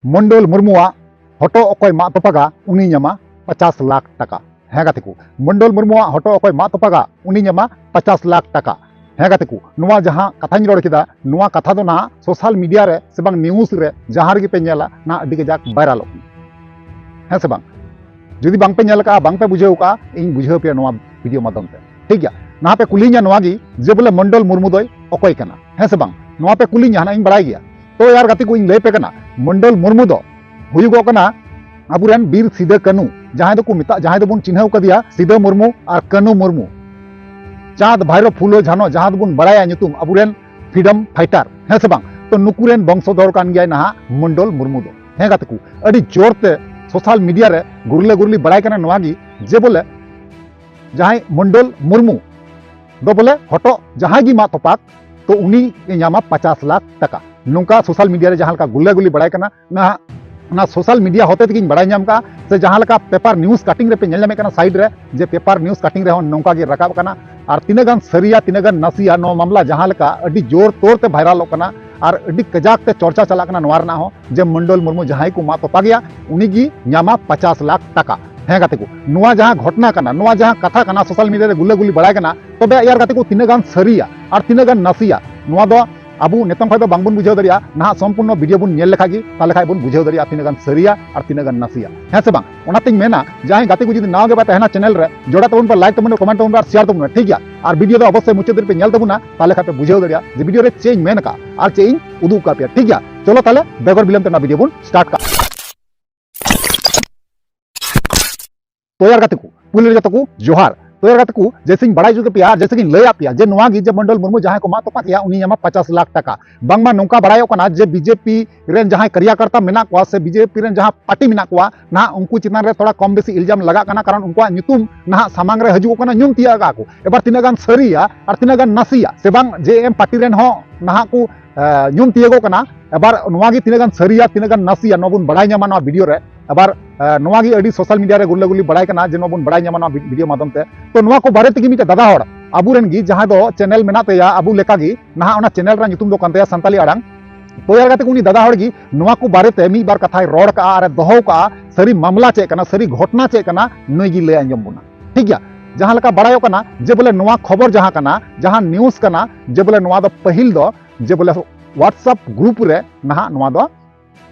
मंडल मुर्मुआ हटो अकय मा तोपागा उनी ᱧᱟᱢᱟ 50 लाख टाका ᱦᱮᱸ ᱜᱟᱛᱮ ᱠᱚ मंडल मुर्मुआ हटो अकय मा तोपागा उनी ᱧᱟᱢᱟ 50 लाख टाका ᱦᱮᱸ ᱜᱟᱛᱮ ᱠᱚ ᱱᱚᱣᱟ ᱡᱟᱦᱟᱸ ᱠᱟᱛᱷᱟᱧ ᱨᱚᱲ ᱠᱮᱫᱟ ᱱᱚᱣᱟ ᱠᱟᱛᱷᱟ ᱫᱚ ᱱᱟ सोशल मीडिया रे से बांग न्यूज रे जहां ᱨᱮᱜᱮ ᱯᱮ ᱧᱮᱞᱟ ᱱᱟ ᱟᱹᱰᱤ ᱜᱟᱡᱟᱠ ᱵᱷᱟᱭᱨᱟᱞᱚᱜ ᱦᱮᱸ ᱥᱮ ᱵᱟᱝ जुदी बांग पे ᱧᱮᱞ ᱠᱟᱜᱼᱟ ᱵᱟᱝ ᱯᱮ ᱵᱩᱡᱷᱟᱹᱣ ᱠᱟᱜᱼᱟ ᱤᱧ ᱵᱩᱡᱷᱟᱹᱣ ᱯᱮᱭᱟ ᱱᱚᱣᱟ ভিডিও माध्यम ते ठीक गया ना पे कुलिᱧᱟ नोवा गी जे बोले मंडल मुर्मू दोय अकय कना है से बांग नोवा पे कुलिᱧा ना इन बड़ाय गया तो यार गाती को इन लय पे कना मंडल मुर्मू दो हुयुगो कना अबुरेन बीर सिदे कानू जहां दो को मिता जहां दो बुन चिन्हव कदिया सिदे मुर्मू और कानू मुर्मू चाँद भाईरो फुलो झानो जहां दो बुन बड़ाया ᱧᱩᱛᱩᱢ अबुरेन फ्रीडम फाइटर है से बांग तो नुकुरेन वंशधर कान गया ना मंडल मुर्मू दो है गाती को अडी जोरते सोशल मीडिया रे गुरले गुरली बड़ाय कना नोवा गी जे बोले जहां मंडल मुर्मू दो बोले हटो जहां गी मा तोपाक तो उनी ᱧᱟᱢᱟ 50 लाख टाका नौका सोशल मीडिया रे जहां का गुल्ले गुली बड़ाय कना ना सोशल मीडिया होते तक बड़ाय ᱧᱟᱢ का से जहां का पेपर न्यूज कटिंग रे पे ᱧᱮᱞ कना साइड रे जे पेपर न्यूज कटिंग रे नौका गे रकाब कना और तीना गान सरिया तीना गान नसिया नो मामला जहां का अडी जोर तोर ते वायरल कना और अडी कजाक ते चर्चा चला कना नोवा रना हो जे मंडल मुर्मू जहां को मा तोपा गया उनी गी ᱧᱟᱢᱟ 50 लाख टाका है गाते को नोवा जहां घटना कना नोवा जहां कथा कना सोशल मीडिया रे गुल्ले गुली बड़ाय कना तबे यार गाते को तीना गान सरिया और तीना गान नसिया नोवा दो आबू नेतम खा बांग बुन बुझाव दरिया ना संपूर्ण वीडियो बुन नेल लेखा गी ताले खाय बुन बुझाव दरिया तीना गान सरिया और तीना गान नसिया है से बांग ओनातिन मेना जहां गाते को जदि नाव गे बा तहना चैनल रे जोड़ा तबन पर लाइक तबन कमेंट तबन पर शेयर तबन ठीक गया और वीडियो दो अवश्य मुचाद पे नेल तबना ताले खा पे बुझाव दरिया जे वीडियो रे चेंज मेन का और चेंज उदू का पे ठीक गया चलो ताले बेगर बिलम तना वीडियो बुन स्टार्ट का तो यार गाते को पुलिस जतो को जोहार तो यार गाते को जैसे बड़ाई जुगे पिया जैसे कि लय आपिया जे नोवा गी जे मंडल मुर्मू जहां को मा तोपा किया उनी ᱧᱟᱢᱟ 50 लाख टाका बांगमा नौका बड़ायो कना जे बीजेपी रेन जहां कार्यकर्ता मेना को से बीजेपी रेन जहां पार्टी मेना को ना उनको चितान रे थोड़ा कम बेसी इल्जाम लगा कना कारण उनको ᱧᱩᱛᱩᱢ ना सामांग रे हजू कना ᱧᱩᱢ तिया का को एबार तीना गान सरिया और तीना गान नसिया से बांग जे एम पार्टी रेन हो ना को ᱧᱩᱢ तियगो कना एबार नोवा गी तीना गान सरिया तीना गान नसिया नोबुन बड़ाय ᱧᱟᱢᱟ नोवा वीडियो रे एबार नोवा गी अडी सोशल मीडिया रे गुल्ले गुली बड़ाय कना जे नोबुन बड़ाय ᱧᱟᱢᱟ नोवा वीडियो माध्यम ते तो नोवा को बारे तगी मिटे दादा हड़ अबुरेन गी जहां दो चैनल मेना तया अबु लेका गी ना ओना चैनल रा ᱧᱩᱛᱩᱢ दो कान तया संताली अड़ांग तो यार गाते उनी दादा हड़ गी नोवा को बारे ते मी बार कथाय रोड का अरे दोहो का सरी मामला चे कना सरी घटना चे कना नई गी ले अंजम बुना ठीक गया जहां लका बड़ायो कना जे बोले नोवा खबर जहां कना जहां न्यूज कना जे बोले नोवा दो पहिल दो जे बोले व्हाट्सएप ग्रुप रे ना नोवा दो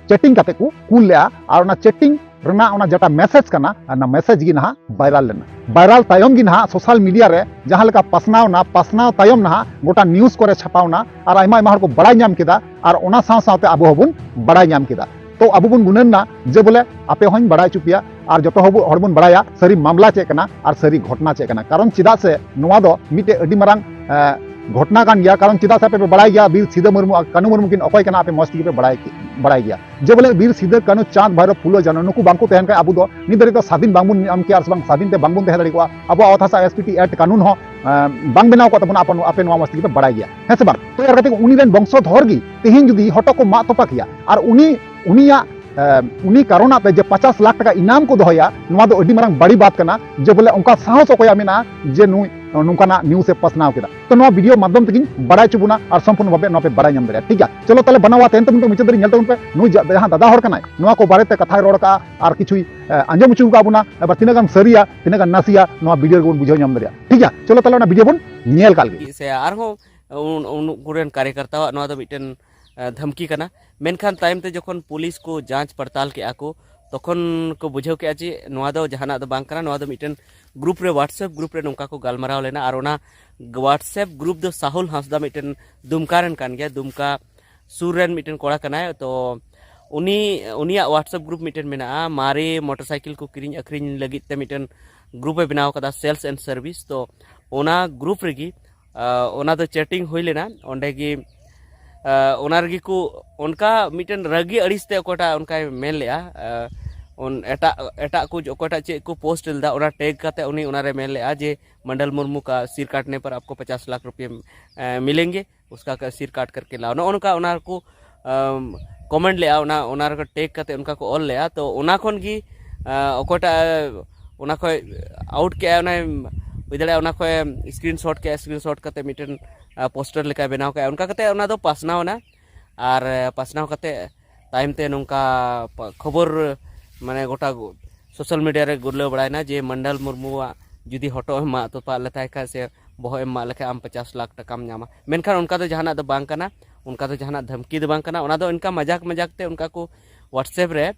चैटिंग काते को कूल ले और ना चैटिंग रना ओना जटा मैसेज कना ना मैसेज गी ना वायरल लेना वायरल तायम गी ना सोशल मीडिया रे जहां लका पसनाव तायम ना गोटा न्यूज करे छपावना और आयमा आयमा हर को बड़ाय ᱧᱟᱢ केदा और ओना साव सावते अबो हबुन बड़ाय ᱧᱟᱢ केदा तो अबो बुन गुनन ना जे बोले आपे होइन बड़ाय चुपिया और जतो हर बुन बड़ाया सरी मामला चे कना और सरी घटना चे कना कारण चिदा से नोवा दो मिटे अडी मारांग घटना कान गया कारण चिदा से पे बड़ाय गया बीर सिदे मुर्मू कानू मुर्मू किन अकय कना आपे मस्ती पे बड़ाय गया जे बोले बीर सिदे कानू चाँद भाईरो फुलो जानो नुकु बांको तहन का अबु दो निदरी तो स्वाधीन बांगबुन आम के और स्वाधीन ते बांगबुन तहन दाड़ी को अबो अवथासा एसपीटी एक्ट कानून हो बांग बनाव को तबन आपन आपे नोवा मस्ती पे बड़ाय गया है से बार तो यार गते उनी रेन वंशधर गी तेहिन जुदी हटो को मा तोपा किया और उनिया उनी कारण पे जे 50 लाख टाका इनाम को दोया नोवा दो अडी मारंग बड़ी बात कना जे बोले उनका साहस कोया मेना जे नुई नुकाना न्यूज से पसनाव केदा तो नोवा वीडियो माध्यम तक बड़ाय चुबुना और संपूर्ण भाबे नोपे बड़ाय ᱧᱟᱢ दरिया ठीक है चलो ताले बनावा तेन तुम मिचद दरी नेल तउन पे नुई जहां दादा हड़ कनाय नोवा को बारे ते कथा रोड का और किछुई अंजम चुका बुना एबार तीना गान सरिया तीना गान नसिया नोवा वीडियो को बुझाव ᱧᱟᱢ दरिया ठीक है चलो ताले ना वीडियो बन नेल काल गे से आर हो उन गुरेन कार्यकर्ता नोवा दो मिटन धमकी कना मेनखान टाइम ते जखन पुलिस को जांच पड़ताल के आको तखन को बुझाव के जे नोवा दो जहाना दो बांग कना नोवा दो मिटन ग्रुप रे व्हाट्सएप ग्रुप रे नोंका को गालमाराव लेना और ओना व्हाट्सएप ग्रुप दो साहुल हांसदा मिटन दुमकारन कान गया दुमका सुरेन मिटन कोड़ा कना तो उनिया व्हाट्सएप ग्रुप मिटन मेना मारे मोटरसाइकिल को किरिंग अखरिंग लगित ते मिटन ग्रुप ए बनाव कदा सेल्स एंड सर्विस तो ओना ग्रुप रेगी ओना दो चैटिंग होई लेना ओंडे गी ओनारगी को उनका मिटन रगी अड़िसते ओकोटा उनका मेन लिया उन एटा कुछ ओकोटा चे को पोस्ट लदा ओना टैग करते उन्हीं उनारे मेन लिया जे मंडल मुर्मू का सिर काटने पर आपको 50 लाख रुपये मिलेंगे उसका सिर काट करके लाओ ना उनका उनार को कमेंट लिया उनार का टैग करते उनका को ऑल लिया तो उना खन की ओकोटा उना को आउट किया उना विदले उना को स्क्रीनशॉट करते मिटन पोस्टर लेका बनाव का उनका कते उना दो पासनाव ना और पासनाव कते तायम ते नोंका खबर माने गोटा सोशल मीडिया रे गुरले बड़ायना जे मंडल मुर्मुआ जुदी हटो एमा तो पा लेताय का से बहो एमा लेके आम 50 लाख टकाम नामा मेनखान उनका तो जहाना दो बांग कना उनका तो जहाना धमकी दो बांग कना उना दो इनका मजाक मजाक ते उनका को व्हाट्सएप रे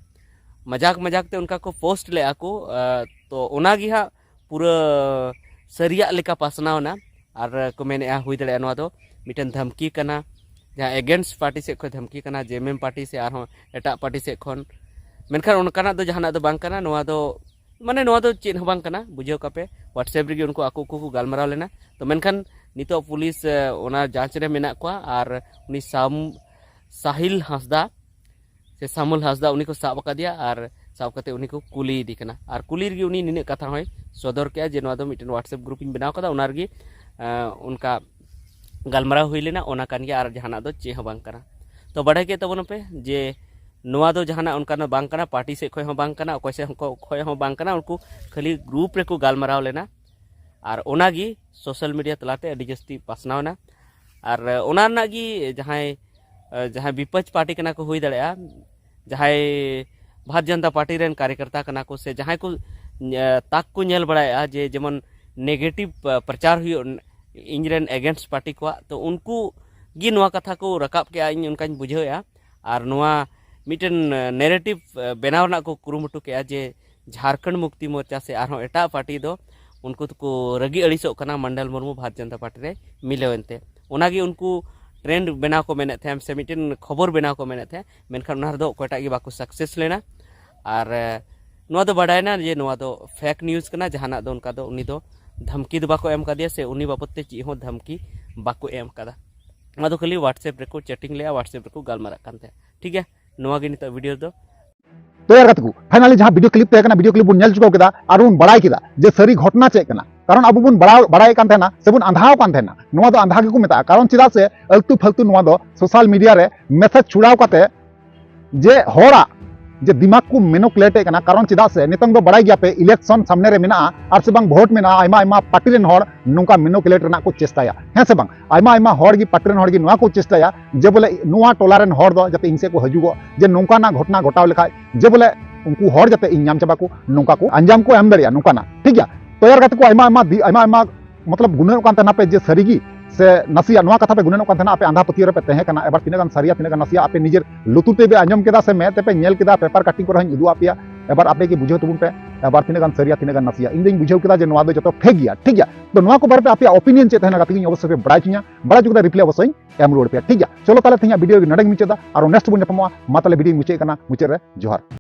मजाक मजाक ते उनका को पोस्ट ले आको तो उना गी हा पूरा सरिया लेका पासना होना और को मेने हुई दड़े नवा दो मिटन धमकी कना जहाँ एगेंस्ट पार्टी से खो धमकी कना जेएमएम पार्टी से आर एटा पार्टी से खन मेनखान उनकाना दो जहाना दो बांग कना नवा दो माने नवा दो चेन बांग कना बुझेव कापे व्हाट्सएप रे उनको आको को गालमाराव लेना तो मेनखान नितो पुलिस ओना जांच रे मेना को और उनी साहिल हांसदा से सामुल हांसदा उनी को साब का दिया और साब करते उनी को कुली दी कना और कुली रे उनी निने कथा होय सदर के जे नवा दो मिटन व्हाट्सएप ग्रुप इन बनाव कदा उना रे उनका गालमाराव हुई लेना ओना कान गया और जहाना दो चे बांग कना तो बड़े के तबन पे जे नवा दो जहाना उनका बांग कना पार्टी से खोय बांग कना कोई से खोय बांग कना उनको खाली ग्रुप रे को गालमाराव लेना और ओनागी सोशल मीडिया तलाते अडी जस्ती पासनावना और ओना नागी जहां विपक्ष पार्टी कना को हुई दड़या जहां भारतीय जनता पार्टी रेन कार्यकर्ता कना को से जहां को ताक को नेल बड़ाया जे जेमन नेगेटिव प्रचार हुई इंजरेन एगेंस्ट पार्टी को तो उनको गी नवा कथा को रकाब के इन उनका बुझेया और नवा मिटन नेरेटिव बनाव ना को कुरुमुटु के जे झारखंड मुक्ति मोर्चा से आरो एटा पार्टी दो उनको तो को रगी अड़ीसो कना मंडल मुर्मू भारतीय जनता पार्टी रे मिलेवनते ओनागी उनको ट्रेंड बनाव को मेने थे से मिटन खबर बनाव को मेने थे मेनखान उनार दो कोटा गी बाको सक्सेस लेना और नवा दो बड़ायना जे नवा दो फेक न्यूज़ कना जहाना दो उनका दो उनी दो धमकी दो बाको एम कदिया से उनी बाबते ची हो धमकी बाको एम कदा नवा दो खाली व्हाट्सएप रे को चैटिंग ले व्हाट्सएप रे को गालमारा कानते ठीक है नवा गे नित वीडियो दो तो यार कतकु फाइनली जहां वीडियो क्लिप तहकना वीडियो क्लिप बुन नेल चुकाव केदा और उन बड़ाई केदा जे सरी घटना चेक कना कारण अब बुन बड़ाई कान थेना से बुन अंधाव कान थेना नवा दो अंधा के को मेता कारण चिदा से अल्तु फालतू नवा दो सोशल मीडिया रे मैसेज छुड़ाव काते जे होरा जे दिमाग को मेनुपुलेट कना कारण चिदा से नितंग दो बड़ाई गया पे इलेक्शन सामने रे मेना और से बांग वोट मेना आयमा आयमा पार्टी रेन होर नोंका मेनुपुलेट रना को चेष्टाया है से बांग आयमा आयमा होर गी पार्टी रेन होर गी नोआ को चेष्टाया जे बोले नोआ टोला रेन होर दो जते इनसे को हजुगो जे नोंका ना घटना घटाव लेखा जे बोले उनको होर जते इन नाम चबा को नोंका को अंजाम को एम दरिया नोंका ना ठीक है तो यार गत को आयमा आयमा मतलब गुने कान तना पे जे सरीगी से नसिया नोआ कथा पे गुनेनो कान तना आपे आंधा पतियो रे पे तहे कना एबार तिने गान सरिया तिने गान नसिया आपे निजेर लुतुते बे आंजम केदा से मेते पे नेल केदा पेपर कटिंग को हन उदु आपिया एबार आपे के बुझो तुबुन पे एबार तिने गान सरिया तिने गान नसिया इन दिन बुझो केदा जे नोआ दो जतो फेक गया ठीक है तो नोआ को बारे पे आपे ओपिनियन चे तहना गातिन अवश्य पे बड़ाई चिया बड़ा जुगदा रिप्लाई अवश्य एम रोड पे ठीक है चलो ताले थिया वीडियो नडंग मिचेदा और नेक्स्ट बुन पमा मातले वीडियो मुचे कना मुचे रे जोहार।